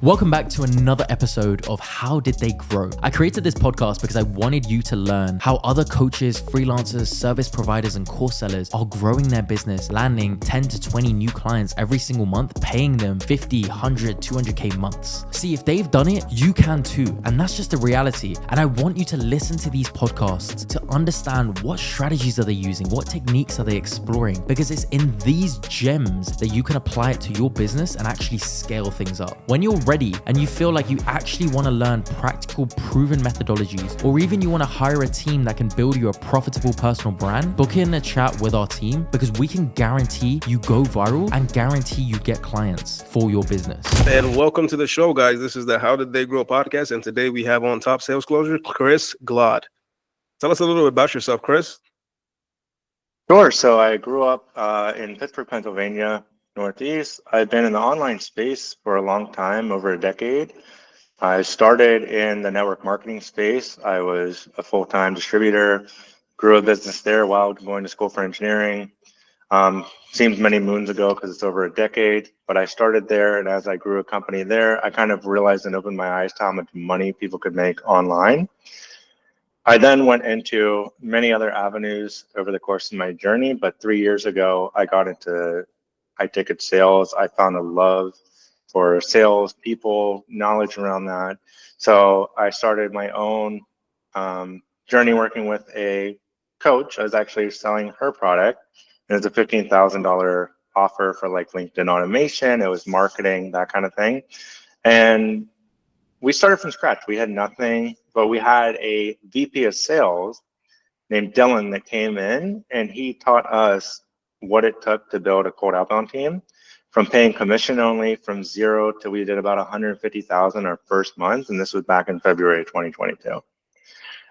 Welcome back to another episode of How Did They Grow? I created this podcast because I wanted you to learn how other coaches, freelancers, service providers, and course sellers are growing their business, landing 10 to 20 new clients every single month, paying them 50, 100, 200K months. See, if they've done it, you can too. And that's just the reality. And I want you to listen to these podcasts to understand what strategies are they using, what techniques are they exploring, because it's in these gems that you can apply it to your business and actually scale things up. When you're ready and you feel like you actually want to learn practical, proven methodologies, or even you want to hire a team that can build you a profitable personal brand, book in a chat with our team because we can guarantee you go viral and guarantee you get clients for your business. And welcome to the show, guys. This is the How Did They Grow podcast. And today we have on top sales closer, Chris Glod. Tell us a little bit about yourself, Chris. Sure. So I grew up in Pittsburgh, Pennsylvania, Northeast. I've been in the online space for a long time, over a decade. I started in the network marketing space. I was a full-time distributor, grew a business there while going to school for engineering. Seems many moons ago because it's over a decade, but I started there. And as I grew a company there, I kind of realized and opened my eyes to how much money people could make online. I then went into many other avenues over the course of my journey, but 3 years ago, I got into high ticket sales. I found a love for sales, people, knowledge around that. So I started my own journey working with a coach. I was actually selling her product. It was a $15,000 offer for like LinkedIn automation. It was marketing, that kind of thing. And we started from scratch. We had nothing, but we had a VP of sales named Dylan that came in, and he taught us what it took to build a cold outbound team, from paying commission only from zero to we did about 150,000 our first month. And this was back in February 2022.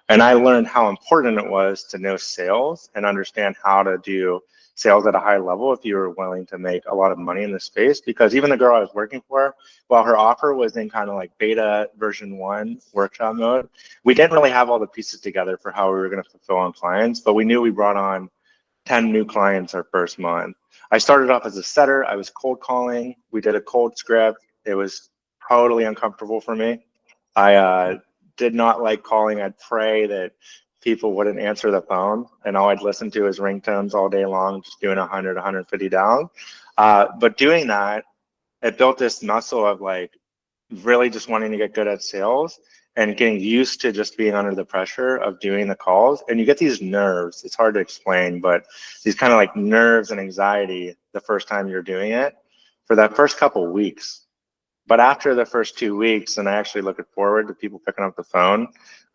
And I learned how important it was to know sales and understand how to do sales at a high level if you were willing to make a lot of money in this space. Because even the girl I was working for, while her offer was in kind of like beta version 1 workshop mode, we didn't really have all the pieces together for how we were going to fulfill on clients, but we knew we brought on 10 new clients our first month. I started off as a setter. I was cold calling. We did a cold script. It was totally uncomfortable for me. I did not like calling. I'd pray that people wouldn't answer the phone, and all I'd listen to is ringtones all day long, just doing 100, 150 down. But doing that, it built this muscle of like really just wanting to get good at sales and getting used to just being under the pressure of doing the calls. And you get these nerves. It's hard to explain, but these kind of like nerves and anxiety the first time you're doing it for that first couple weeks. But after the first 2 weeks, and I actually looking forward to people picking up the phone,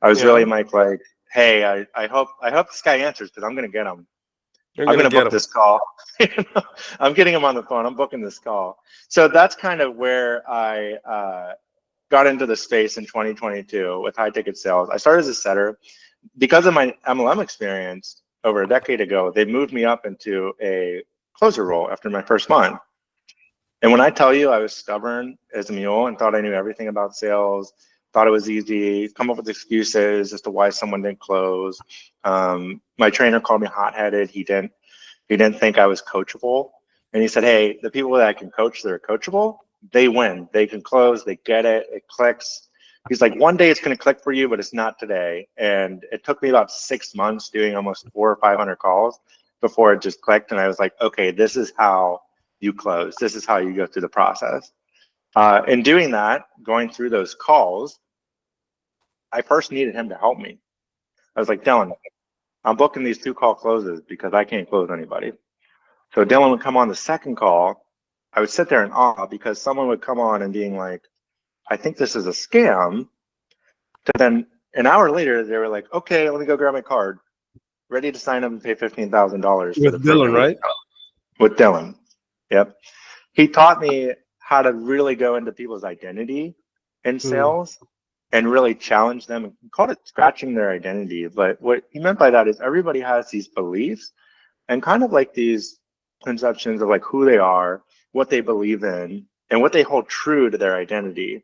I was really like, hey, I hope this guy answers because I'm going to get him. I'm going to book this call. I'm getting him on the phone. I'm booking this call. So that's kind of where I got into the space in 2022 with high ticket sales. I started as a setter. Because of my MLM experience over a decade ago, they moved me up into a closer role after my first month. And when I tell you I was stubborn as a mule and thought I knew everything about sales, thought it was easy, come up with excuses as to why someone didn't close. My trainer called me hot-headed. He didn't think I was coachable. And he said, hey, the people that I can coach that are coachable, they win. They can close, they get it, it clicks. He's like, one day it's going to click for you, but it's not today. And it took me about 6 months doing almost 400 or 500 calls before it just clicked. And I was like, okay, this is how you close. This is how you go through the process. In doing that, going through those calls, I first needed him to help me. I was like, Dylan, I'm booking these 2 call closes because I can't close anybody. So Dylan would come on the second call. I would sit there in awe because someone would come on and being like, I think this is a scam. To then an hour later, they were like, okay, let me go grab my card. Ready to sign up and pay $15,000 for the Dylan, right? With Dylan. Yep. He taught me how to really go into people's identity in sales and really challenge them. And called it scratching their identity. But what he meant by that is everybody has these beliefs and kind of like these conceptions of like who they are, what they believe in, and what they hold true to their identity.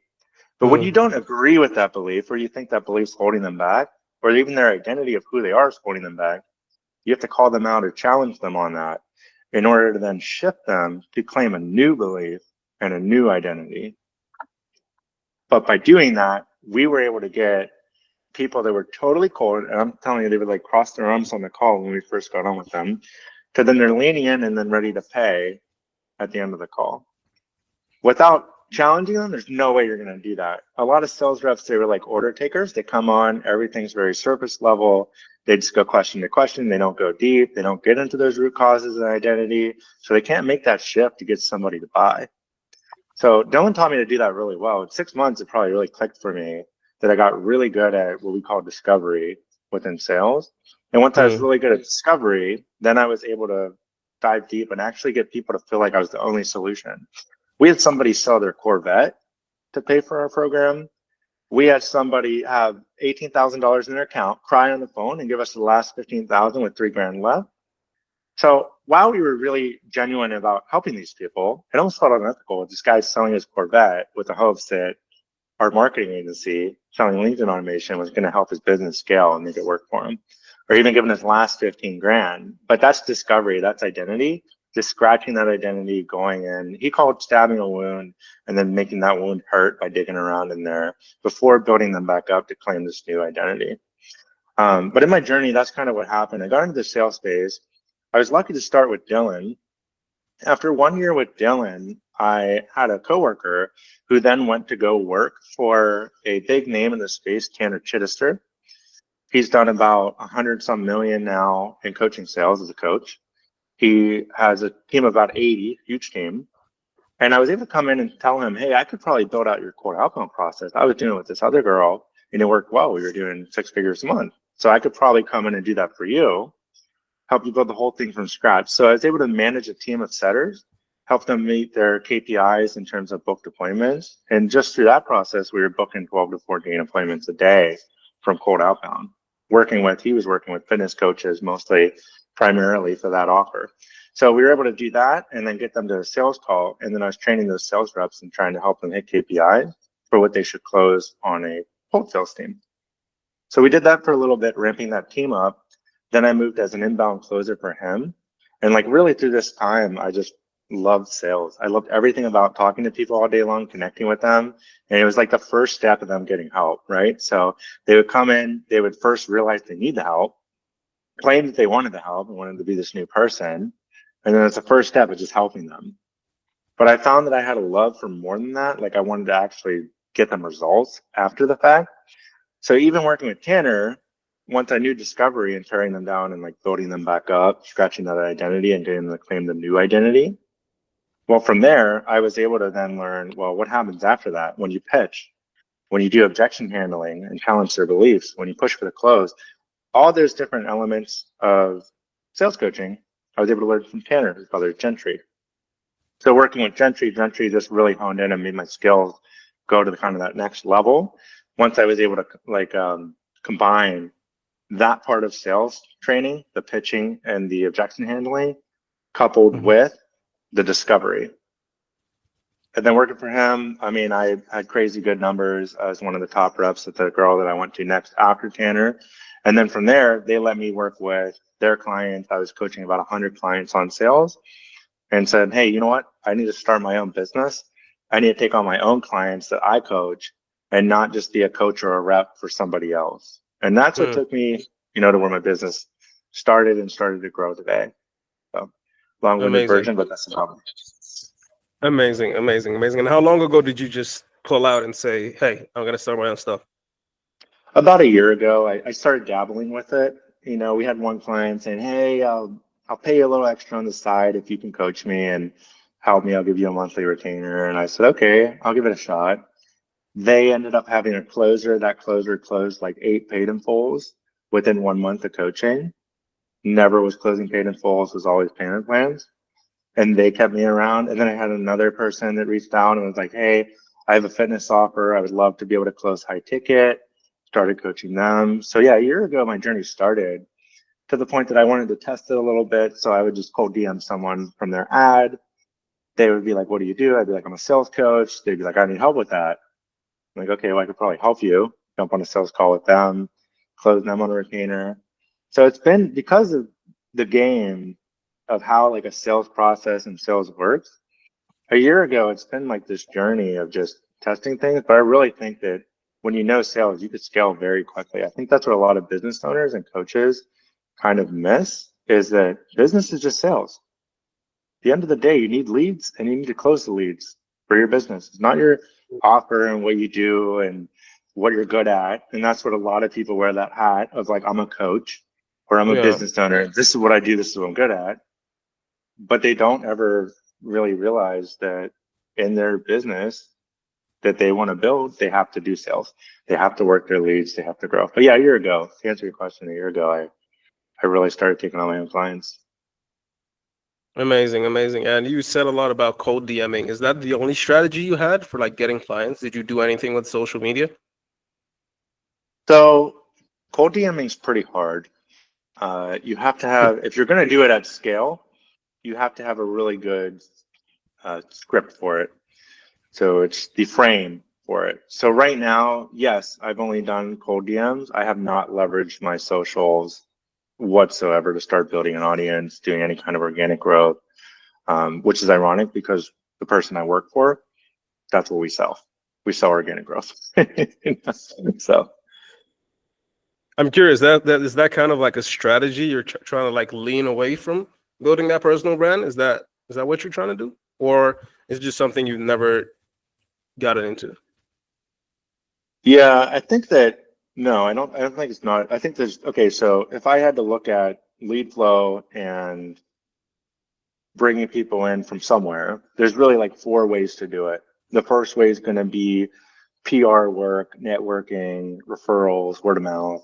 But when you don't agree with that belief, or you think that belief's holding them back, or even their identity of who they are is holding them back, you have to call them out or challenge them on that in order to then shift them to claim a new belief and a new identity. But by doing that, we were able to get people that were totally cold, and I'm telling you, they would like cross their arms on the call when we first got on with them, to then they're leaning in and then ready to pay at the end of the call. Without challenging them, there's no way you're going to do that. A lot of sales reps, they were like order takers. They come on, everything's very surface level. They just go question to question. They don't go deep. They don't get into those root causes and identity. So they can't make that shift to get somebody to buy. So Dylan taught me to do that really well. In 6 months, it probably really clicked for me that I got really good at what we call discovery within sales. And once I was really good at discovery, then I was able to dive deep and actually get people to feel like I was the only solution. We had somebody sell their Corvette to pay for our program. We had somebody have $18,000 in their account, cry on the phone, and give us the last $15,000 with $3,000 left. So while we were really genuine about helping these people, it almost felt unethical. This guy's selling his Corvette with the hopes that our marketing agency selling LinkedIn automation was going to help his business scale and make it work for him, or even giving his last 15 grand. But that's discovery, that's identity, just scratching that identity, going in. He called stabbing a wound and then making that wound hurt by digging around in there before building them back up to claim this new identity. But in my journey, that's kind of what happened. I got into the sales space. I was lucky to start with Dylan. After 1 year with Dylan, I had a coworker who then went to go work for a big name in the space, Tanner Chittister. He's done about 100 some million now in coaching sales as a coach. He has a team of about 80, huge team. And I was able to come in and tell him, hey, I could probably build out your cold outbound process. I was doing it with this other girl and it worked well. We were doing 6 figures a month. So I could probably come in and do that for you, help you build the whole thing from scratch. So I was able to manage a team of setters, help them meet their KPIs in terms of booked appointments. And just through that process, we were booking 12 to 14 appointments a day from cold outbound. He was working with fitness coaches mostly, primarily for that offer. So we were able to do that and then get them to a sales call. And then I was training those sales reps and trying to help them hit KPIs for what they should close on a cold sales team. So we did that for a little bit, ramping that team up. Then I moved as an inbound closer for him. And like really through this time, I just loved sales. I loved everything about talking to people all day long, connecting with them. And it was like the first step of them getting help, right? So they would come in, they would first realize they need the help, claim that they wanted the help and wanted to be this new person. And then it's the first step of just helping them. But I found that I had a love for more than that. Like I wanted to actually get them results after the fact. So even working with Tanner, once I knew discovery and tearing them down and like building them back up, scratching that identity and getting them to claim the new identity. Well, from there, I was able to then learn, well, what happens after that when you pitch, when you do objection handling and challenge their beliefs, when you push for the close, all those different elements of sales coaching, I was able to learn from Tanner, his brother, Gentry. So working with Gentry just really honed in and made my skills go to the kind of that next level. Once I was able to combine that part of sales training, the pitching and the objection handling, coupled with the discovery. And then working for him, I mean, I had crazy good numbers. I was one of the top reps at the girl that I went to next after Tanner. And then from there, they let me work with their clients. I was coaching about 100 clients on sales and said, hey, you know what? I need to start my own business. I need to take on my own clients that I coach and not just be a coach or a rep for somebody else. And that's what took me, to where my business started to grow today. So long-winded version, but that's the problem. Amazing. And how long ago did you just pull out and say, hey, I'm going to start my own stuff? About a year ago, I started dabbling with it. We had one client saying, hey, I'll pay you a little extra on the side if you can coach me and help me. I'll give you a monthly retainer. And I said, okay, I'll give it a shot. They ended up having a closer. That closer closed like 8 paid in fulls within 1 month of coaching. Never was closing paid in fulls, was always payment plans. And they kept me around. And then I had another person that reached out and was like, hey, I have a fitness offer. I would love to be able to close high ticket. Started coaching them. So yeah, a year ago, my journey started to the point that I wanted to test it a little bit. So I would just cold DM someone from their ad. They would be like, what do you do? I'd be like, I'm a sales coach. They'd be like, I need help with that. I'm like, okay, well, I could probably help you. Jump on a sales call with them, close them on a retainer. So it's been because of the game of how like a sales process and sales works. A year ago, it's been like this journey of just testing things, but I really think that when you know sales, you could scale very quickly. I think that's what a lot of business owners and coaches kind of miss, is that business is just sales. At the end of the day, you need leads and you need to close the leads for your business. It's not your offer and what you do and what you're good at. And that's what a lot of people wear that hat of, like, I'm a coach or I'm a Yeah. business owner. This is what I do. This is what I'm good at. But they don't ever really realize that in their business that they want to build, they have to do sales. They have to work their leads. They have to grow. But yeah, a year ago, to answer your question, a year ago, I really started taking on my own clients. Amazing, amazing. And you said a lot about cold DMing. Is that the only strategy you had for like getting clients? Did you do anything with social media? So cold DMing is pretty hard. You have to have, if you're going to do it at scale, you have to have a really good script for it. So it's the frame for it. So right now, yes, I've only done cold DMs. I have not leveraged my socials whatsoever to start building an audience, doing any kind of organic growth, which is ironic because the person I work for, that's what we sell. We sell organic growth. So I'm curious, that is that kind of like a strategy you're trying to like lean away from building that personal brand? Is that what you're trying to do? Or is it just something you've never gotten into? yeah, I think that no, I don't think it's not. I think there's okay. So if I had to look at lead flow and bringing people in from somewhere, there's really like 4 ways to do it. The first way is going to be PR work, networking, referrals, word of mouth.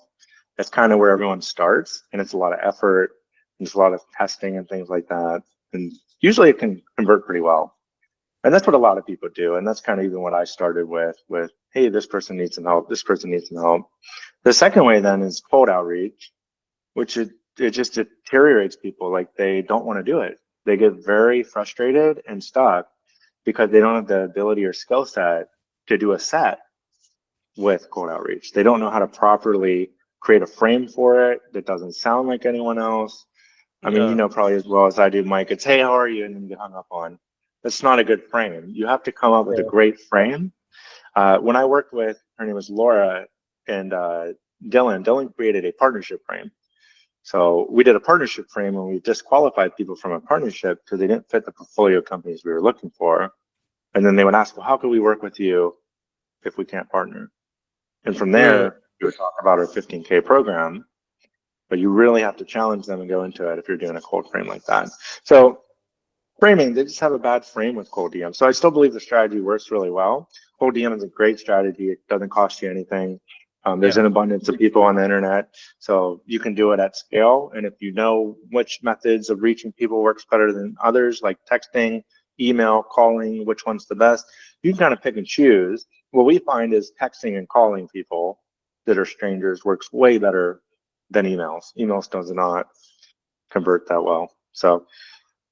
That's kind of where everyone starts, and it's a lot of effort. There's a lot of testing and things like that, and usually it can convert pretty well. And that's what a lot of people do, and that's kind of even what I started with. Hey, this person needs some help. This person needs some help. The second way then is cold outreach, which it just deteriorates people. Like, they don't want to do it. They get very frustrated and stuck because they don't have the ability or skill set to do a set with cold outreach. They don't know how to properly create a frame for it that doesn't sound like anyone else. I mean, you know probably as well as I do, Mike, it's, hey, how are you? And then you get hung up on. That's not a good frame. You have to come up with a great frame. When I worked with, her name was Laura, and Dylan created a partnership frame. So we did a partnership frame and we disqualified people from a partnership because they didn't fit the portfolio companies we were looking for. And then they would ask, well, how can we work with you if we can't partner? And from there, we would talk about our 15K program, but you really have to challenge them and go into it if you're doing a cold frame like that. So framing, they just have a bad frame with cold DM. So I still believe the strategy works really well. Cold DM is a great strategy. It doesn't cost you anything. There's an abundance of people on the internet, so you can do it at scale. And if you know which methods of reaching people works better than others, like texting, email, calling, which one's the best, you can kind of pick and choose. What we find is texting and calling people that are strangers works way better than emails. Emails does not convert that well. So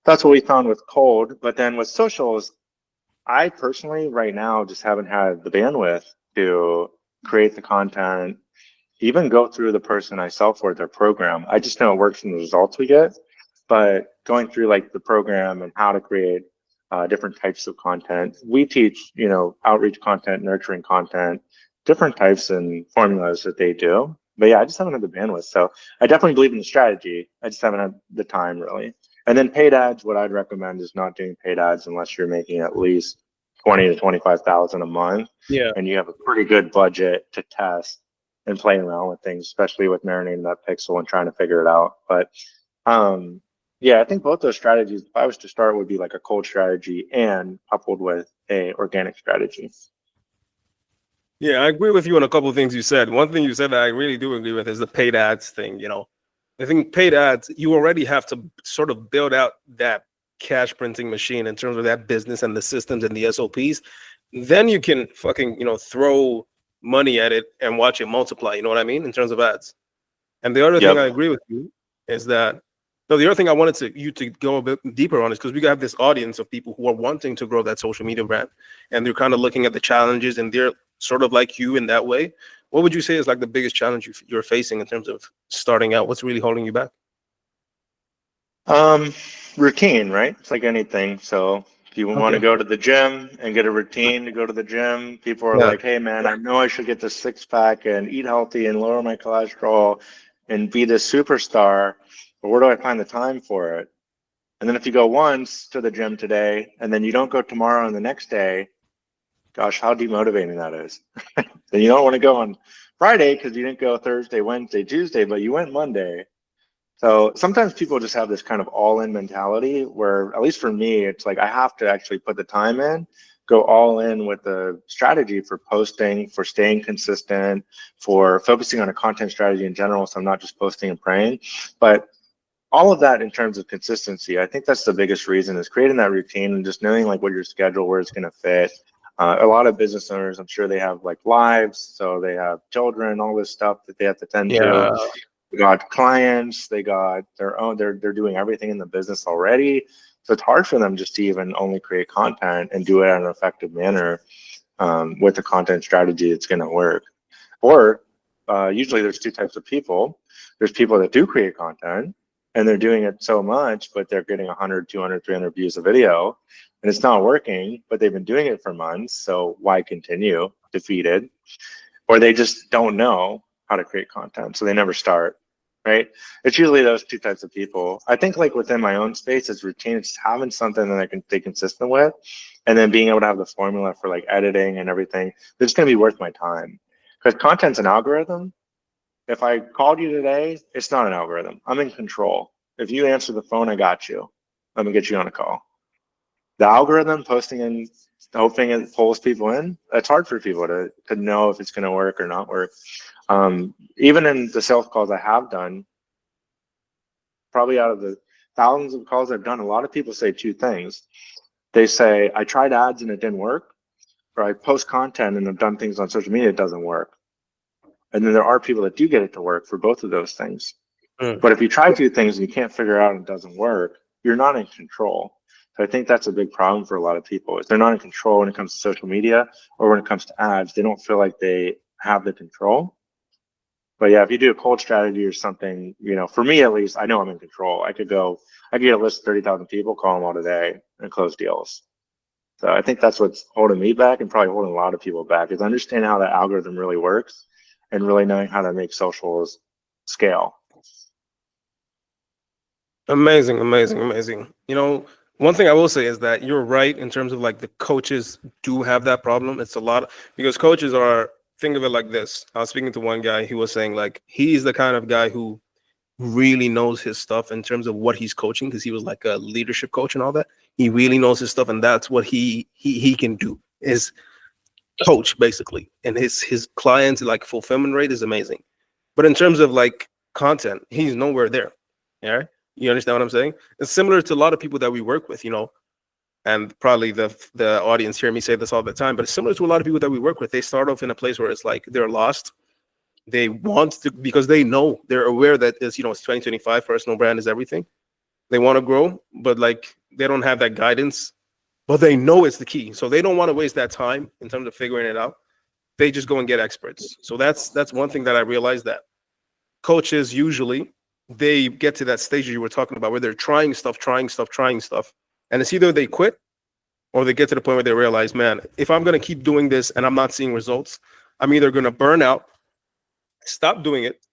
that's what we found with cold. But then with socials, I personally right now just haven't had the bandwidth to create the content, even go through the person I sell for their program. I just know it works from the results we get, but going through like the program and how to create different types of content. We teach, outreach content, nurturing content, different types and formulas that they do. But yeah, I just haven't had the bandwidth. So I definitely believe in the strategy. I just haven't had the time really. And then paid ads, what I'd recommend is not doing paid ads unless you're making at least 20 to 25,000 a month. Yeah. And you have a pretty good budget to test and play around with things, especially with marinating that pixel and trying to figure it out. But yeah, I think both those strategies, if I was to start, would be like a cold strategy and coupled with a organic strategy. Yeah, I agree with you on a couple of things you said. One thing you said that I really do agree with is the paid ads thing. I think paid ads, you already have to sort of build out that cash printing machine in terms of that business and the systems and the SOPs. Then you can fucking, throw money at it and watch it multiply. You know what I mean? In terms of ads. And the other thing I agree with you is that, no, the other thing I wanted you to go a bit deeper on is because we have this audience of people who are wanting to grow that social media brand, and they're kind of looking at the challenges, and they're sort of like you in that way. What would you say is like the biggest challenge you're facing in terms of starting out? What's really holding you back? Routine, right? It's like anything. So If you want to Okay. go to the gym and get a routine to go to the gym, people are Yeah. like, hey man, I know I should get this six pack and eat healthy and lower my cholesterol and be this superstar, but where do I find the time for it? And then if you go once to the gym today and then you don't go tomorrow and the next day, gosh, how demotivating that is. Then you don't want to go on Friday because you didn't go Thursday, Wednesday, Tuesday, but you went Monday. So sometimes people just have this kind of all-in mentality where, at least for me, it's like I have to actually put the time in, go all in with the strategy for posting, for staying consistent, for focusing on a content strategy in general. So I'm not just posting and praying, but all of that in terms of consistency. I think that's the biggest reason is creating that routine and just knowing like what your schedule, where it's going to fit. A lot of business owners, I'm sure they have like lives, so they have children, all this stuff that they have to tend to. Yeah. They got clients, they got their own, they're doing everything in the business already. So it's hard for them just to even only create content and do it in an effective manner with the content strategy that's going to work. Or usually there's two types of people. There's people that do create content and they're doing it so much, but they're getting 100, 200, 300 views a video and it's not working, but they've been doing it for months. So why continue? Defeated. Or they just don't know how to create content. So they never start, right? It's usually those two types of people. I think like within my own space, it's routine. It's having something that I can stay consistent with and then being able to have the formula for like editing and everything that's going to be worth my time. Because content's an algorithm. If I called you today, it's not an algorithm. I'm in control. If you answer the phone, I got you. I'm gonna get you on a call. The algorithm posting and hoping it pulls people in, it's hard for people to know if it's gonna work or not work. Even in the sales calls I have done, probably out of the thousands of calls I've done, a lot of people say two things. They say, I tried ads and it didn't work, or I post content and I've done things on social media, it doesn't work. And then there are people that do get it to work for both of those things. Mm. But if you try two things and you can't figure out and it doesn't work, you're not in control. So I think that's a big problem for a lot of people is they're not in control when it comes to social media or when it comes to ads. They don't feel like they have the control. But yeah, if you do a cold strategy or something, you know, for me at least, I know I'm in control. I could get a list of 30,000 people, call them all today and close deals. So I think that's what's holding me back and probably holding a lot of people back is understanding how that algorithm really works and really knowing how to make socials scale. Amazing, amazing, amazing. You know, one thing I will say is that you're right in terms of like the coaches do have that problem. It's a lot because coaches are, think of it like this. I was speaking to one guy, he was saying like he's the kind of guy who really knows his stuff in terms of what he's coaching because he was like a leadership coach and all that. He really knows his stuff and that's what he can do is coach basically. And his clients like fulfillment rate is amazing. But in terms of like content, he's nowhere there. Yeah. You understand what I'm saying? It's similar to a lot of people that we work with, you know, and probably the audience hear me say this all the time, but it's similar to a lot of people that we work with. They start off in a place where it's like they're lost. They want to because they know they're aware that it's, you know, it's 2025, personal brand is everything. They want to grow, but like they don't have that guidance, but they know it's the key. So they don't want to waste that time in terms of figuring it out. They just go and get experts. So that's one thing that I realized that coaches usually they get to that stage you were talking about where they're trying stuff, and it's either they quit or they get to the point where they realize, man, if I'm going to keep doing this and I'm not seeing results, I'm either going to burn out, stop doing it,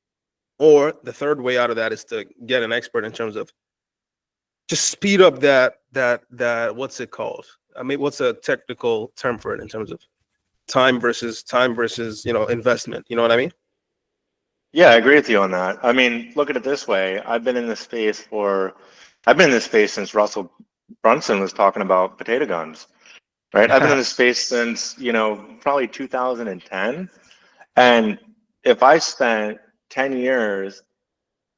or the third way out of that is to get an expert in terms of just speed up that what's it called? I mean, what's a technical term for it in terms of time versus investment? You know what I mean? Yeah, I agree with you on that. I mean, look at it this way. I've been in this space since Russell Brunson was talking about potato guns, right? I've been in this space since, probably 2010. And if I spent 10 years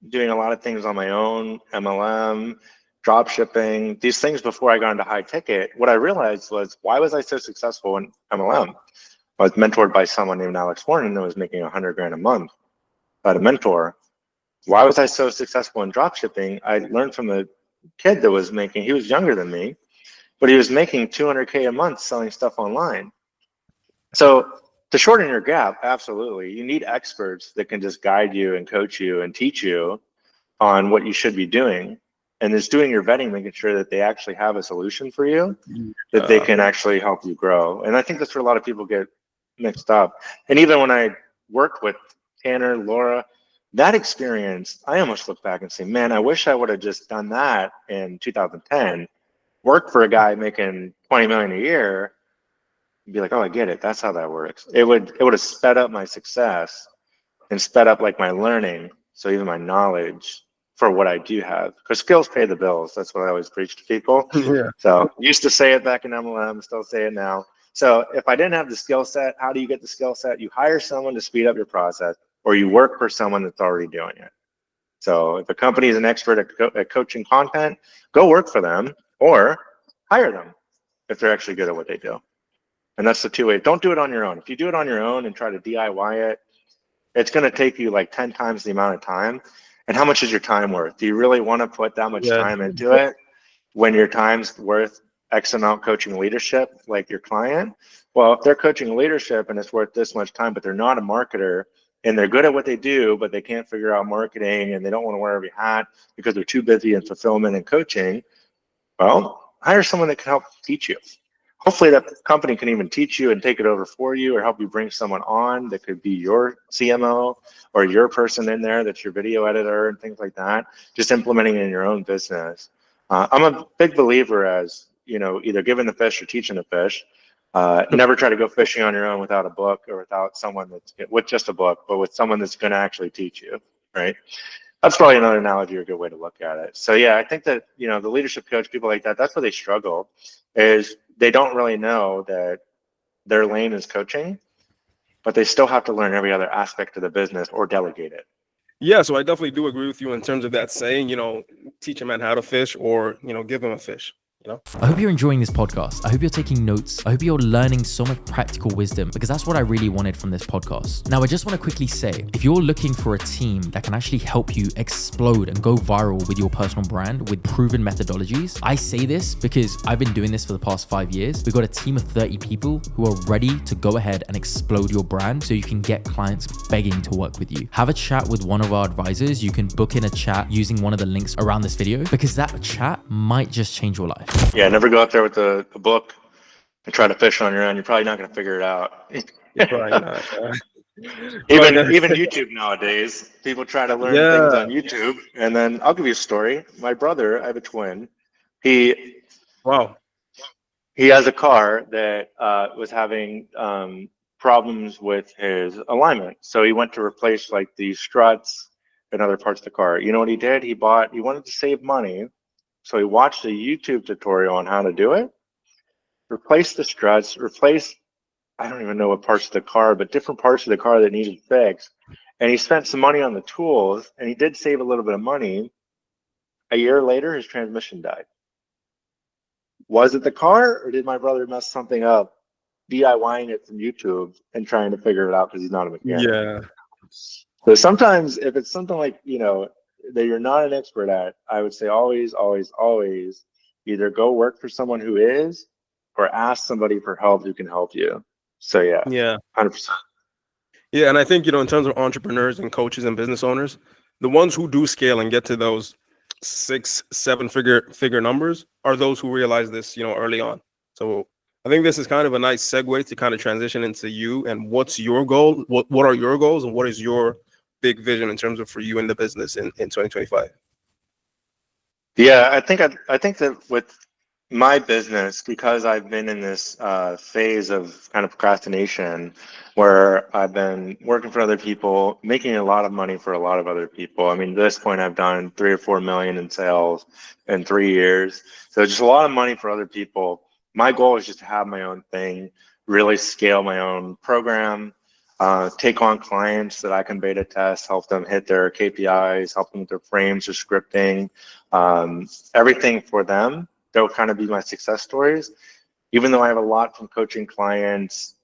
doing a lot of things on my own, MLM, drop shipping, these things before I got into high ticket, what I realized was why was I so successful in MLM? I was mentored by someone named Alex Warren that was making 100 grand a month. I had a mentor. Why was I so successful in drop shipping? I learned from a kid that was he was younger than me, but he was making 200K a month selling stuff online. So to shorten your gap, absolutely. You need experts that can just guide you and coach you and teach you on what you should be doing. and it's doing your vetting, making sure that they actually have a solution for you that they can actually help you grow. And I think that's where a lot of people get mixed up. And even when I worked with Tanner, Laura, that experience, I almost look back and say, man, I wish I would have just done that in 2010, worked for a guy making 20 million a year, and be like, oh, I get it. That's how that works. It would have sped up my success and sped up like my learning. So even my knowledge for what I do have, because skills pay the bills. That's what I always preach to people. Yeah. So used to say it back in MLM, still say it now. So if I didn't have the skill set, how do you get the skill set? You hire someone to speed up your process, or you work for someone that's already doing it. So if a company is an expert at coaching content, go work for them or hire them if they're actually good at what they do. And that's the two ways. Don't do it on your own. If you do it on your own and try to DIY it, it's going to take you like 10 times the amount of time. And how much is your time worth? Do you really want to put that much time into it when your time's worth X amount coaching leadership like your client? Well, if they're coaching leadership and it's worth this much time, but they're not a marketer and they're good at what they do, but they can't figure out marketing and they don't want to wear every hat because they're too busy in fulfillment and coaching, well, hire someone that can help teach you. Hopefully that company can even teach you and take it over for you, or help you bring someone on that could be your CMO or your person in there that's your video editor and things like that, just implementing it in your own business. I'm a big believer as, either giving the fish or teaching the fish. Never try to go fishing on your own without a book or without someone that's with just a book, but with someone that's going to actually teach you, right? That's probably another analogy or a good way to look at it. So yeah, I think that, the leadership coach, people like that, that's where they struggle, is they don't really know that their lane is coaching, but they still have to learn every other aspect of the business or delegate it. Yeah, so I definitely do agree with you in terms of that saying, teach a man how to fish, or, give him a fish. I hope you're enjoying this podcast. I hope you're taking notes. I hope you're learning so much practical wisdom, because that's what I really wanted from this podcast. Now, I just want to quickly say, if you're looking for a team that can actually help you explode and go viral with your personal brand with proven methodologies, I say this because I've been doing this for the past 5 years. We've got a team of 30 people who are ready to go ahead and explode your brand so you can get clients begging to work with you. Have a chat with one of our advisors. You can book in a chat using one of the links around this video, because that chat might just change your life. Yeah, never go out there with a book and try to fish on your own. You're probably not going to figure it out. You're probably not. Even YouTube nowadays, people try to learn things on YouTube. And then I'll give you a story. My brother, I have a twin. He has a car that was having problems with his alignment. So he went to replace like the struts and other parts of the car. You know what he did? He wanted to save money. So he watched a YouTube tutorial on how to do it, replace the struts, I don't even know what parts of the car, but different parts of the car that needed fixed. And he spent some money on the tools, and he did save a little bit of money. A year later, his transmission died. Was it the car, or did my brother mess something up, DIYing it from YouTube and trying to figure it out because he's not a mechanic? Yeah. So sometimes if it's something like, that you're not an expert at, I would say always, always, always either go work for someone who is, or ask somebody for help who can help you. So yeah. 100%. Yeah, and I think, in terms of entrepreneurs and coaches and business owners, the ones who do scale and get to those 6-7 figure numbers are those who realize this, early on. So I think this is kind of a nice segue to kind of transition into you and what's your goal, what are your goals, and what is your big vision in terms of for you in the business in 2025? Yeah, I think that with my business, because I've been in this phase of kind of procrastination where I've been working for other people, making a lot of money for a lot of other people. I mean, at this point I've done 3 or 4 million in sales in 3 years. So just a lot of money for other people. My goal is just to have my own thing, really scale my own program, take on clients that I can beta test, help them hit their KPIs, help them with their frames or scripting, everything for them. They'll kind of be my success stories. Even though I have a lot from coaching clients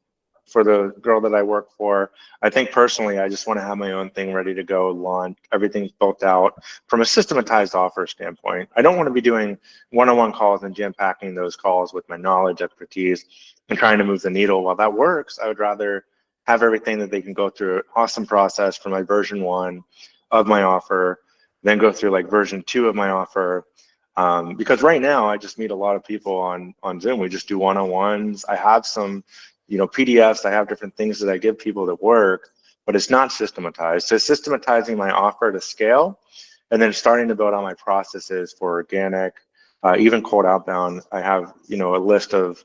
for the girl that I work for, I think personally, I just want to have my own thing ready to go, launch. Everything's built out from a systematized offer standpoint. I don't want to be doing one-on-one calls and jam-packing those calls with my knowledge, expertise, and trying to move the needle. While that works, I would rather have everything that they can go through an awesome process for my version 1 of my offer then go through like version 2 of my offer. Because right now I just meet a lot of people on Zoom. We just do one-on-ones. I have some, PDFs. I have different things that I give people that work, but it's not systematized. So systematizing my offer to scale, and then starting to build out my processes for organic, even cold outbound. I have, a list of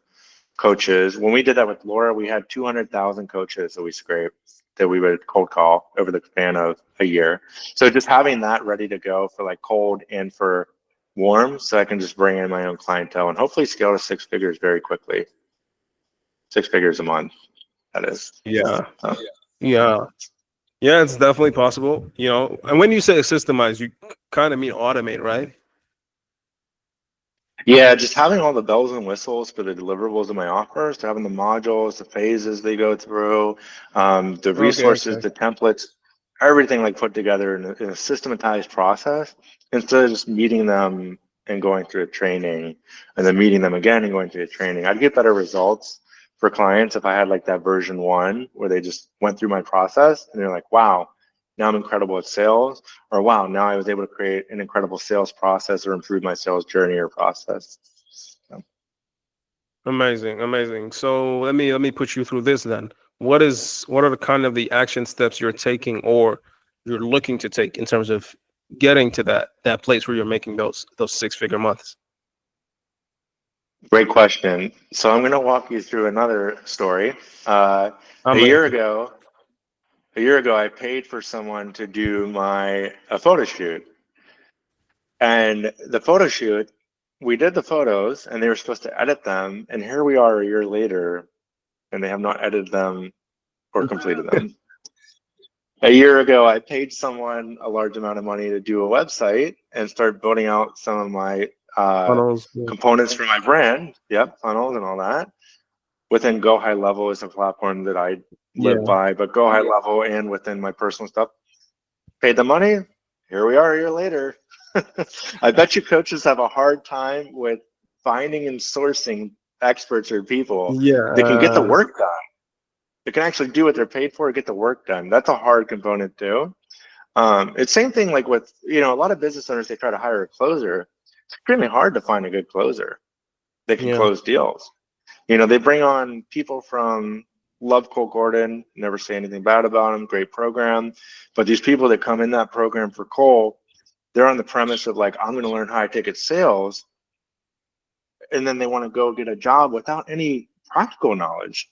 coaches. When we did that with Laura, we had 200,000 coaches that we scraped that we would cold call over the span of a year. So just having that ready to go for like cold and for warm, so I can just bring in my own clientele and hopefully scale to 6 figures very quickly. 6 figures a month, that is. Yeah. Yeah. Yeah, it's definitely possible, And when you say systemize, you kind of mean automate, right? Yeah, just having all the bells and whistles for the deliverables of my offers, to having the modules, the phases they go through, the resources, Okay. the templates, everything like put together in a systematized process, instead of just meeting them and going through a training and then meeting them again and going through a training. I'd get better results for clients if I had like that version 1 where they just went through my process and they're like, wow, now I'm incredible at sales, or wow, now I was able to create an incredible sales process or improve my sales journey or process. So. Amazing. So let me put you through this then. What are the kind of the action steps you're taking or you're looking to take in terms of getting to that place where you're making those 6-figure months? Great question. So I'm going to walk you through another story. A year ago, I paid for someone to do a photo shoot. And the photo shoot, we did the photos and they were supposed to edit them. And here we are a year later, and they have not edited them or completed them. A year ago, I paid someone a large amount of money to do a website and start building out some of my Funnels. components for my brand. Yep, funnels and all that. Within Go High Level is a platform that I live by, but Go High Level and within my personal stuff, paid the money. Here we are a year later. I bet you coaches have a hard time with finding and sourcing experts or people that can get the work done. They can actually do what they're paid for, get the work done. That's a hard component too. It's same thing like with, a lot of business owners, they try to hire a closer. It's extremely hard to find a good closer that can close deals. They bring on people from love Cole Gordon, never say anything bad about him, great program. But these people that come in that program for Cole, they're on the premise of like, I'm going to learn high ticket sales. And then they want to go get a job without any practical knowledge.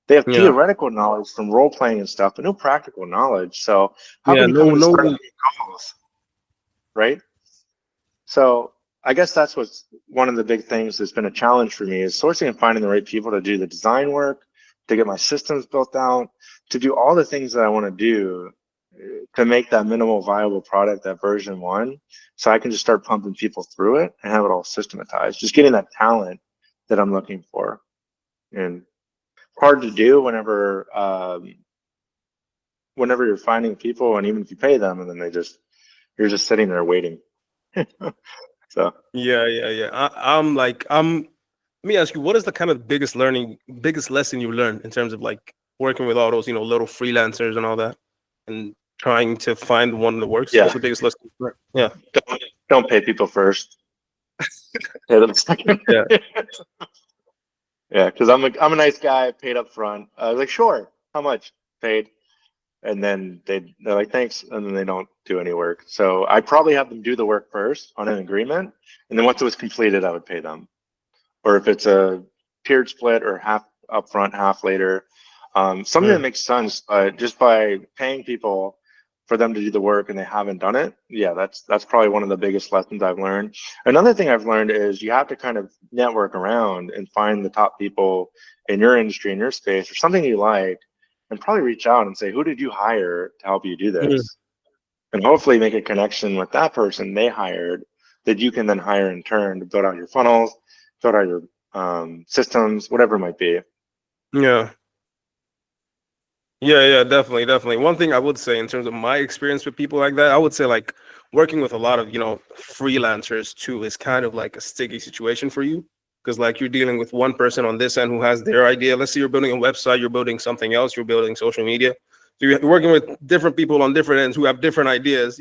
They have theoretical knowledge from role playing and stuff, but no practical knowledge. So how can you come in and start making calls, right? So I guess that's what's one of the big things that's been a challenge for me is sourcing and finding the right people to do the design work, to get my systems built out, to do all the things that I want to do to make that minimal viable product, that version 1, so I can just start pumping people through it and have it all systematized. Just getting that talent that I'm looking for. And hard to do whenever you're finding people, and even if you pay them, and then you're just sitting there waiting. So let me ask you, what is the kind of biggest lesson you learned in terms of like working with all those little freelancers and all that, and trying to find one that works? What's the biggest lesson? Yeah. Don't pay people first. Pay them second. Yeah, because I'm a nice guy, paid up front. I was like, sure, how much? Paid. And then they're like, thanks, and then they don't do any work. So I probably have them do the work first on an agreement, and then once it was completed, I would pay them. Or if it's a tiered split or half upfront, half later, something that makes sense. Just by paying people for them to do the work and they haven't done it, that's probably one of the biggest lessons I've learned. Another thing I've learned is you have to kind of network around and find the top people in your industry, in your space, or something you like, and probably reach out and say, who did you hire to help you do this? And hopefully make a connection with that person they hired that you can then hire in turn to build out your funnels, build out your systems, whatever it might be. Yeah, definitely. One thing I would say in terms of my experience with people like that, I would say like working with a lot of, freelancers too is kind of like a sticky situation for you. Because like you're dealing with one person on this end who has their idea. Let's say you're building a website, you're building something else, you're building social media. So you're working with different people on different ends who have different ideas,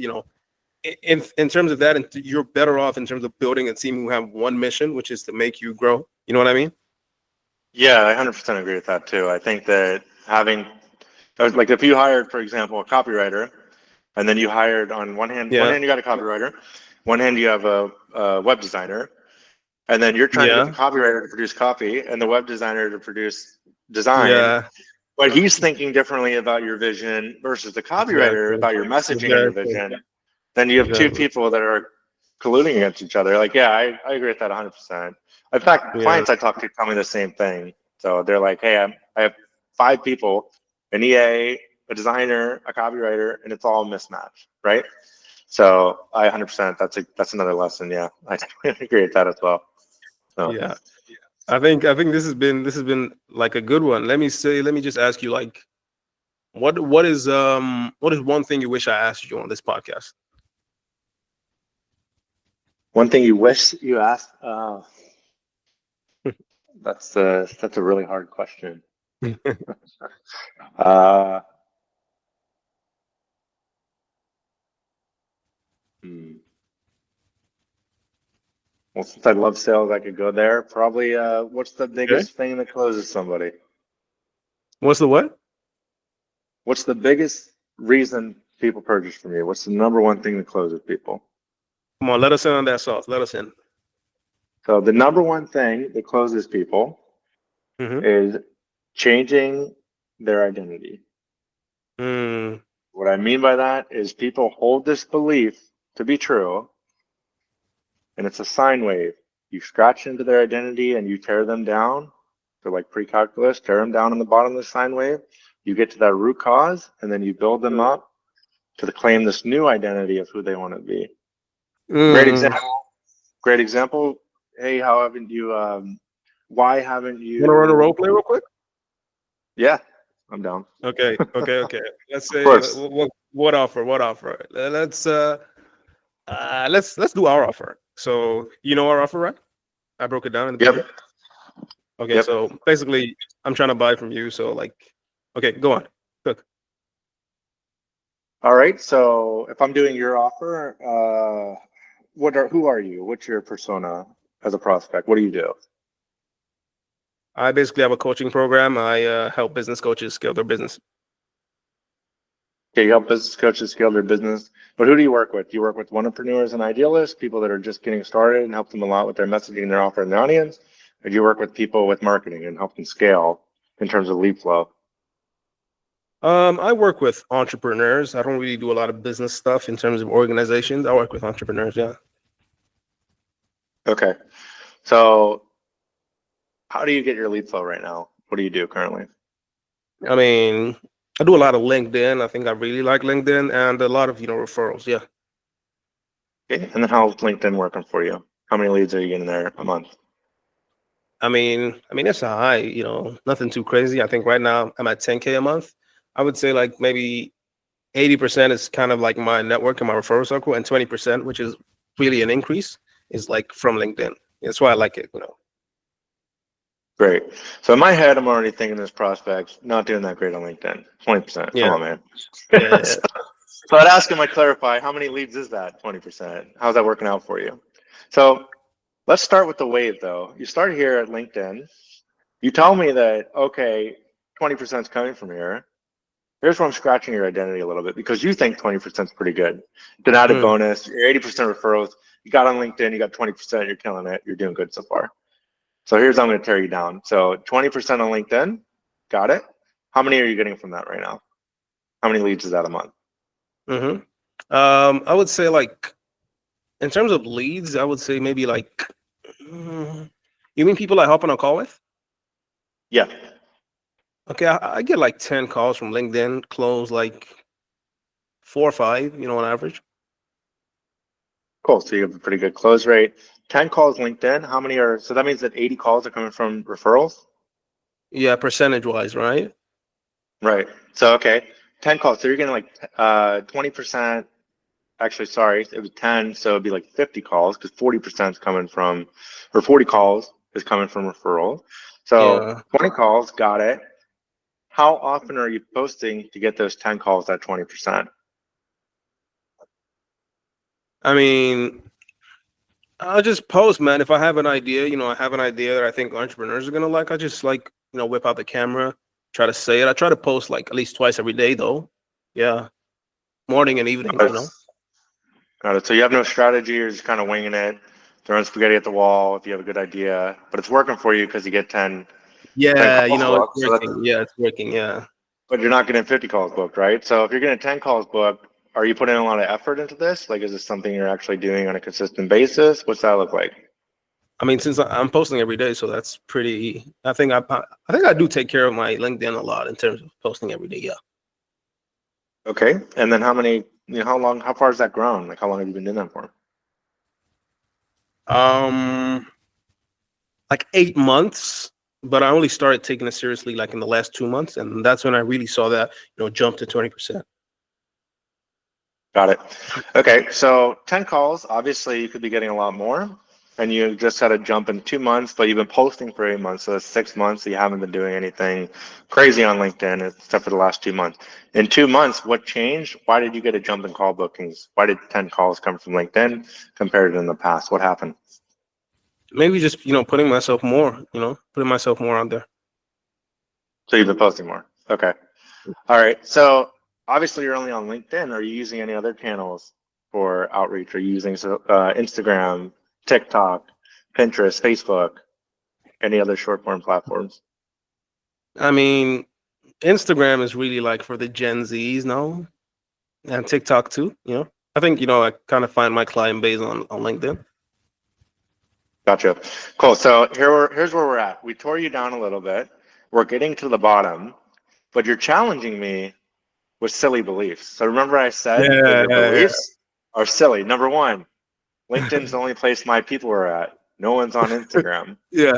in terms of that, and you're better off in terms of building a team who have one mission, which is to make you grow. You know what I mean? Yeah, I 100% agree with that too. I think that having, like, if you hired, for example, a copywriter, and then you hired on one Yeah, hand you got a copywriter, one hand you have a web designer, and then you're trying to get the yeah, copywriter to produce copy and the web designer to produce design, yeah. but he's thinking differently about your vision versus the copywriter Exactly. about your messaging and your Exactly. vision. Then you have two Exactly. people that are colluding against each other. Like, yeah, I agree with that 100%. In fact, Yeah. clients I talk to tell me the same thing. So they're like, hey, I have 5 people, an EA, a designer, a copywriter, and it's all a mismatch, right? So I 100%. That's another lesson. Yeah, I definitely agree with that as well. So Yeah. I think this has been like a good one. Let me just ask you, like, what is one thing you wish I asked you on this podcast? one thing you wish you asked. That's a really hard question. Uh, hmm. Well, since I love sales, I could go there. Probably, what's the Okay. biggest thing that closes somebody? What's the what? What's the biggest reason people purchase from you? What's the number one thing that closes people? Come on, let us in on that sauce. Let us in. So the number one thing that closes people Mm-hmm. is changing their identity. Mm, What I mean by that is people hold this belief to be true, and it's a sine wave. You scratch into their identity and you tear them down. So like pre-calculus, tear them down on the bottom of the sine wave. You get to that root cause, and then you build them up to claim this new identity of who they want to be. Great mm. example. Great example. Hey, how haven't you? Why haven't Want to run a you? role play real quick? Yeah, I'm down. Okay. Let's Of say course. what offer? What offer? Let's do our offer. So you know our offer, right? I broke it down in the beginning. Yep. Okay, Yep. so basically, I'm trying to buy from you. So like, okay, go on. Cook. All right. So if I'm doing your offer, who are you? What's your persona as a prospect? What do you do? I basically have a coaching program. I help business coaches scale their business. Okay, you help business coaches scale their business, but who do you work with? Do you work with entrepreneurs and idealists, people that are just getting started and help them a lot with their messaging, their offer, and their audience? Or do you work with people with marketing and help them scale in terms of lead flow? I work with entrepreneurs. I don't really do a lot of business stuff in terms of organizations. I work with entrepreneurs. Yeah. Okay. So how do you get your lead flow right now? What do you do currently? I mean, I do a lot of LinkedIn. I think I really like LinkedIn and a lot of referrals. Yeah. Okay. And then how's LinkedIn working for you? How many leads are you getting there a month? I mean, it's a high. Nothing too crazy. I think right now I'm at 10K a month. I would say like maybe 80% is kind of like my network and my referral circle, and 20%, which is really an increase, is like from LinkedIn. That's why I like it. Great. So in my head, I'm already thinking this prospect's not doing that great on LinkedIn. 20%. Come Yeah. on, man. Yeah. So I'd ask him, I'd clarify, how many leads is that 20%? How's that working out for you? So let's start with the wave though. You start here at LinkedIn. You tell me that, okay, 20% is coming from here. Here's where I'm scratching your identity a little bit because you think 20% is pretty good. It's an added Mm, bonus. You're 80% referrals. You got on LinkedIn, you got 20%, you're killing it. You're doing good so far. So here's how I'm going to tear you down. So 20% on LinkedIn, got it. How many are you getting from that right now? How many leads is that a month? hmm I would say like in terms of leads, I would say maybe like you mean people I hop on a call with? Yeah. Okay, I get like 10 calls from LinkedIn, close like 4 or 5, on average. Cool. So you have a pretty good close rate. 10 calls LinkedIn. How many are, so that means that 80 calls are coming from referrals? Yeah, percentage wise, right? Right. So, okay. 10 calls. So you're getting like 20%. Actually, sorry, it was 10. So it'd be like 50 calls because 40% is coming from, or 40 calls is coming from referrals. So Yeah. 20 calls, got it. How often are you posting to get those 10 calls at 20%? I mean, I'll just post, man. If I have an idea, I have an idea that I think entrepreneurs are gonna like. I just like, whip out the camera, try to say it. I try to post like at least twice every day, though. Yeah, morning and evening. Got it. So you have no strategy. You're just kind of winging it, throwing spaghetti at the wall if you have a good idea, but it's working for you because you get 10 Yeah, calls it's booked. So working. Yeah, it's working. Yeah. but you're not getting 50 calls booked, right? So if you're getting 10 calls booked, are you putting a lot of effort into this? Like, is this something you're actually doing on a consistent basis? What's that look like? I mean, since I'm posting every day, so that's pretty. I think I do take care of my LinkedIn a lot in terms of posting every day. Yeah. Okay. And then how far has that grown? Like, how long have you been doing that for? Um, like 8 months, but I only started taking it seriously like in the last 2 months, and that's when I really saw that jump to 20%. Got it. Okay. So 10 calls, obviously you could be getting a lot more. And you just had a jump in 2 months, but you've been posting for 8 months. So that's 6 months. So you haven't been doing anything crazy on LinkedIn except for the last 2 months. In 2 months, what changed? Why did you get a jump in call bookings? Why did 10 calls come from LinkedIn compared to in the past? What happened? Maybe just putting myself more, out there. So you've been posting more. Okay. All right. So obviously you're only on LinkedIn. Are you using any other channels for outreach? Are you using Instagram, TikTok, Pinterest, Facebook, any other short form platforms? I mean, Instagram is really like for the Gen Zs now, and TikTok too. I think I kind of find my client base on LinkedIn. Gotcha. Cool. So here's where we're at. We tore you down a little bit. We're getting to the bottom, but you're challenging me with silly beliefs. So remember I said that Yeah, your beliefs are silly. Number one, LinkedIn's the only place my people are at. No one's on Instagram. yeah,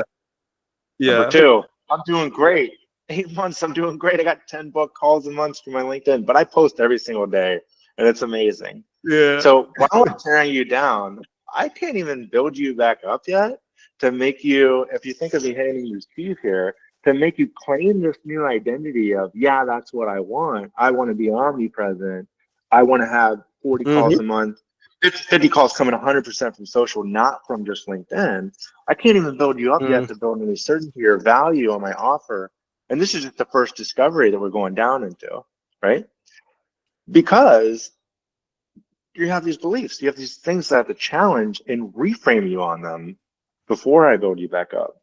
Number yeah, two, I'm doing great. 8 months, I'm doing great. I got 10 book calls a month for my LinkedIn, but I post every single day and it's amazing. yeah. So while I'm tearing you down, I can't even build you back up yet to make you, if you think of me handing you Steve here, to make you claim this new identity of, yeah, that's what I want. I want to be omnipresent. I want to have 40 calls Hmm. a month, 50 calls coming 100% from social, not from just LinkedIn. I can't even build you up yet to build any certainty or value on my offer. And this is just the first discovery that we're going down into, right? Because you have these beliefs, you have these things that I have to challenge and reframe you on them before I build you back up.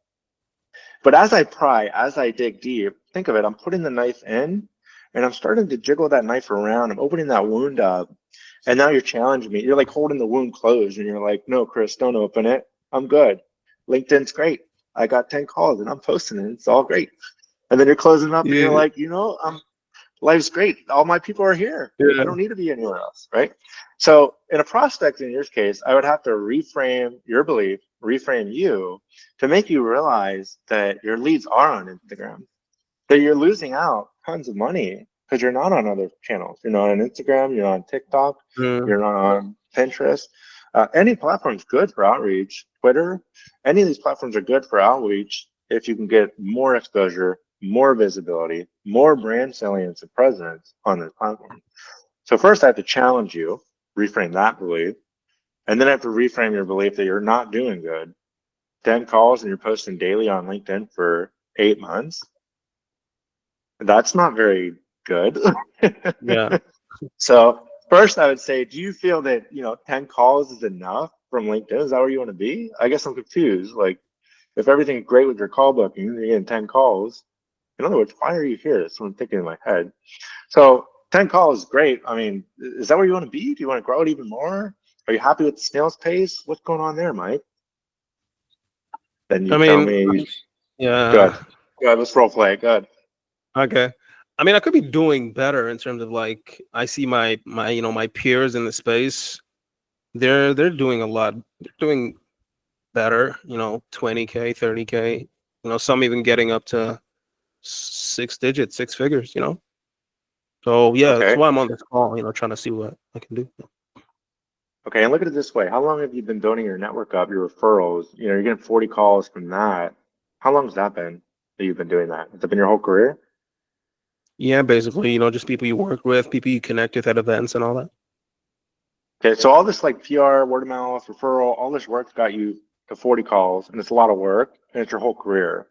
But as I pry, as I dig deep, think of it, I'm putting the knife in and I'm starting to jiggle that knife around. I'm opening that wound up. And now you're challenging me. You're like holding the wound closed and you're like, no, Chris, don't open it. I'm good. LinkedIn's great. I got 10 calls and I'm posting it. It's all great. And then you're closing up and you're Yeah, like, life's great. All my people are here. I yeah, don't need to be anywhere else, right? So in a prospect, in your case, I would have to reframe your belief, reframe you to make you realize that your leads are on Instagram, that you're losing out tons of money because you're not on other channels. You're not on Instagram, you're not on TikTok, mm, you're not on Pinterest. Any platform's good for outreach. Twitter, any of these platforms are good for outreach if you can get more exposure, more visibility, more brand salience and presence on this platform. So first I have to challenge you, reframe that belief, and then I have to reframe your belief that you're not doing good. 10 calls and you're posting daily on LinkedIn for 8 months. That's not very good. yeah. So first I would say, do you feel that, 10 calls is enough from LinkedIn? Is that where you want to be? I guess I'm confused. Like if everything's great with your call booking, you're getting 10 calls. In other words, why are you here? That's what I'm thinking in my head. So 10 calls is great. I mean, is that where you want to be? Do you want to grow it even more? Are you happy with the snail's pace? What's going on there, Mike? Then you I tell mean, me, good. yeah. Good, let's role play. Good. Okay. I mean, I could be doing better in terms of like I see my peers in the space. They're doing a lot. They're doing better. 20K, 30K. Some even getting up to six digits, six figures. So yeah, that's Okay. why I'm on this call. Trying to see what I can do. Okay, and look at it this way. How long have you been building your network up, your referrals? You're getting 40 calls from that. How long has that been that you've been doing that? Has it been your whole career? Yeah, basically, just people you work with, people you connect with at events and all that. Okay, so all this like PR, word of mouth, referral, all this work got you to 40 calls, and it's a lot of work, and it's your whole career.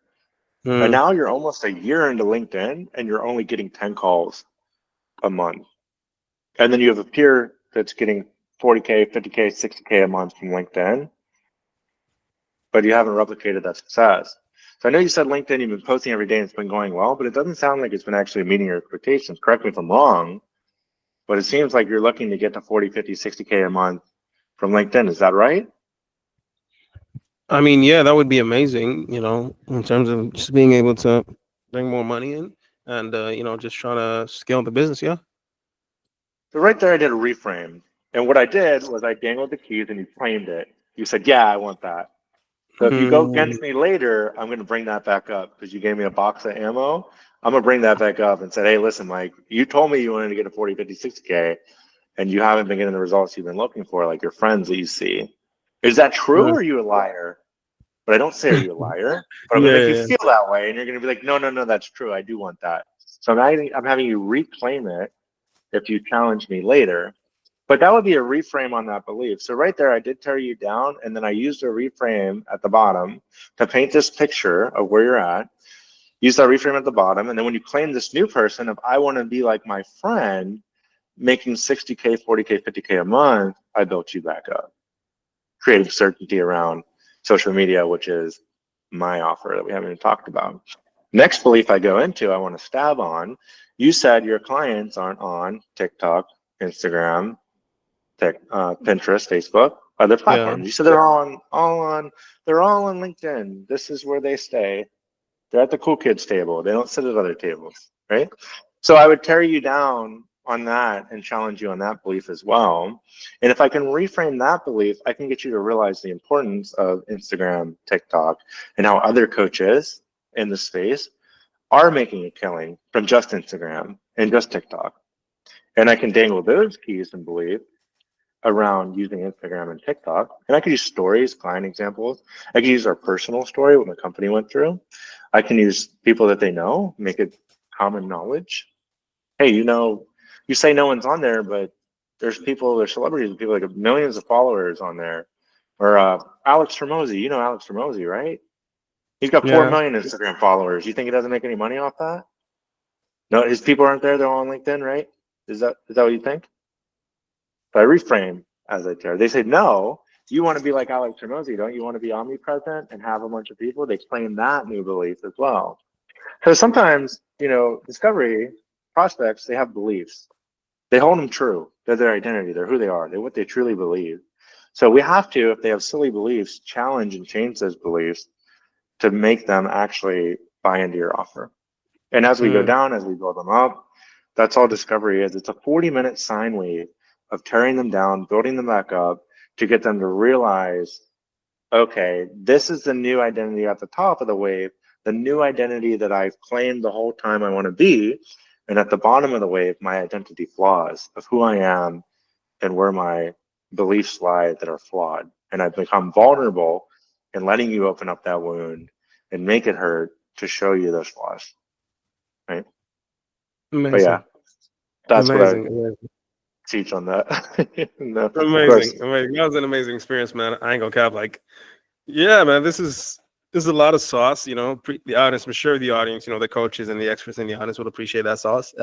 And Mm. now you're almost a year into LinkedIn, and you're only getting 10 calls a month. And then you have a peer that's getting 40K, 50K, 60K a month from LinkedIn, but you haven't replicated that success. So I know you said LinkedIn, you've been posting every day and it's been going well, but it doesn't sound like it's been actually meeting your expectations. Correct me if I'm wrong, but it seems like you're looking to get to 40, 50, 60K a month from LinkedIn. Is that right? I mean, yeah, that would be amazing, in terms of just being able to bring more money in and, just trying to scale the business. Yeah. So right there, I did a reframe. And what I did was I dangled the keys and you claimed it. You said, yeah, I want that. So if you go Mm. against me later, I'm going to bring that back up because you gave me a box of ammo. I'm going to bring that back up and say, hey, listen, Mike, you told me you wanted to get a 40, 50, 60K, and you haven't been getting the results you've been looking for, like your friends that you see. Is that true or are you a liar? But I don't say, are you a liar? But I'm going to make you Yeah. feel that way. And you're going to be like, no, no, no, that's true. I do want that. So I'm having you reclaim it if you challenge me later. But that would be a reframe on that belief. So right there, I did tear you down, and then I used a reframe at the bottom to paint this picture of where you're at. Use that reframe at the bottom, and then when you claim this new person of I want to be like my friend, making 60K, 40K, 50K a month, I built you back up, creating certainty around social media, which is my offer that we haven't even talked about. Next belief I go into, I want to stab on. You said your clients aren't on TikTok, Instagram, Pinterest, Facebook, other Yeah. platforms. You said they're they're all on LinkedIn. This is where they stay. They're at the cool kids table. They don't sit at other tables, right? So I would tear you down on that and challenge you on that belief as well. And if I can reframe that belief, I can get you to realize the importance of Instagram, TikTok, and how other coaches in the space are making a killing from just Instagram and just TikTok. And I can dangle those keys and belief around using Instagram and TikTok. And I could use stories, client examples. I could use our personal story, what my company went through. I can use people that they know, make it common knowledge. Hey, you say no one's on there, but there's celebrities, people like millions of followers on there. Or Alex Hormozy, you know Alex Hormozy, right? He's got 4 Yeah. million Instagram followers. You think he doesn't make any money off that? No, his people aren't there. They're all on LinkedIn, right? Is that what you think? But I reframe as I tear. They say, no, you want to be like Alex Hormozy, don't you want to be omnipresent and have a bunch of people? They claim that new belief as well. So sometimes, discovery prospects, they have beliefs. They hold them true. They're their identity. They're who they are. They're what they truly believe. So we have to, if they have silly beliefs, challenge and change those beliefs to make them actually buy into your offer. And as we go Mm. down, as we build them up, that's all discovery is. It's a 40-minute sine wave of tearing them down, building them back up to get them to realize, okay, this is the new identity at the top of the wave, the new identity that I've claimed the whole time I want to be. And at the bottom of the wave, my identity flaws of who I am and where my beliefs lie that are flawed. And I've become vulnerable in letting you open up that wound and make it hurt to show you those flaws. Right. But yeah, Amazing. that's what I Amazing. Amazing. teach on that. No, of course. Amazing. Amazing. That was an amazing experience, man. I ain't gonna cap. Like, yeah, man, this is a lot of sauce, the audience, I'm sure the audience, the coaches and the experts in the audience will appreciate that sauce.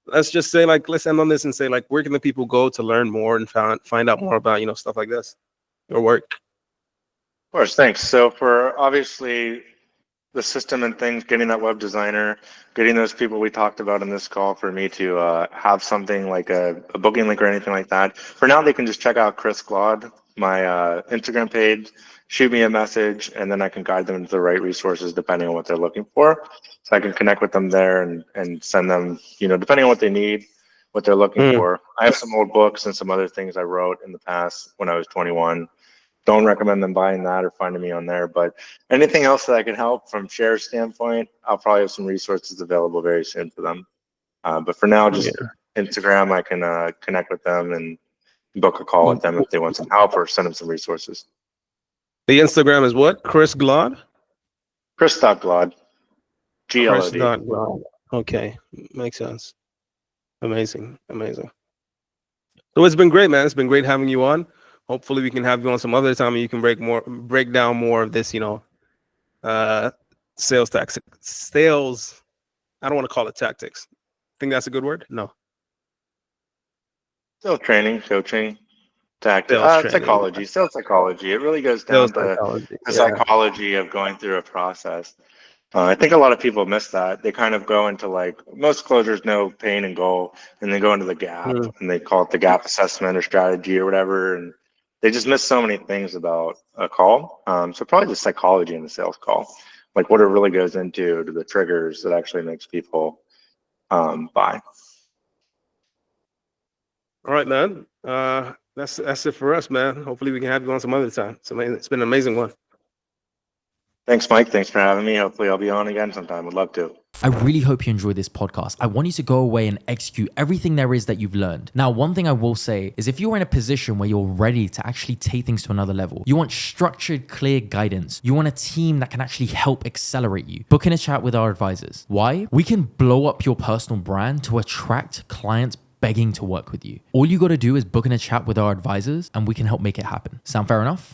Let's just say, like, let's end on this and say, like, where can the people go to learn more and find out more about, stuff like this, your work? Of course, thanks. So for obviously the system and things, getting that web designer, getting those people we talked about in this call for me to have something like a booking link or anything like that. For now, they can just check out Chris Glaude, my Instagram page, shoot me a message, and then I can guide them to the right resources depending on what they're looking for. So I can connect with them there and send them, depending on what they need, what they're looking Mm. for. I have some old books and some other things I wrote in the past when I was 21. Don't recommend them buying that or finding me on there. But anything else that I can help from share standpoint, I'll probably have some resources available very soon for them. But for now, Yeah. just Instagram, I can connect with them and book a call with them if they want some help or send them some resources. The Instagram is what? Chris Glod? Chris.Glod, Chris Glod. dot Glod. Okay. Makes sense. Amazing. Amazing. So it's been great, man. It's been great having you on. Hopefully we can have you on some other time and you can break down more of this, sales tactics. Sales, I don't want to call it tactics. Think that's a good word? No. Still training, coaching, Sales training. psychology, sales psychology. It really goes Sales down to psychology. the Yeah. psychology of going through a process. I think a lot of people miss that. They kind of go into like most closers know pain and goal, and they go into the gap Mm. and they call it the gap assessment or strategy or whatever. And they just miss so many things about a call. So probably the psychology in the sales call, like what it really goes into to the triggers that actually makes people buy. All right, man. That's it for us, man. Hopefully we can have you on some other time. It's been an amazing one. Thanks, Mike. Thanks for having me. Hopefully I'll be on again sometime. Would love to. I really hope you enjoyed this podcast. I want you to go away and execute everything there is that you've learned. Now, one thing I will say is if you're in a position where you're ready to actually take things to another level, you want structured, clear guidance, you want a team that can actually help accelerate you, book in a chat with our advisors. Why? We can blow up your personal brand to attract clients begging to work with you. All you got to do is book in a chat with our advisors and we can help make it happen. Sound fair enough?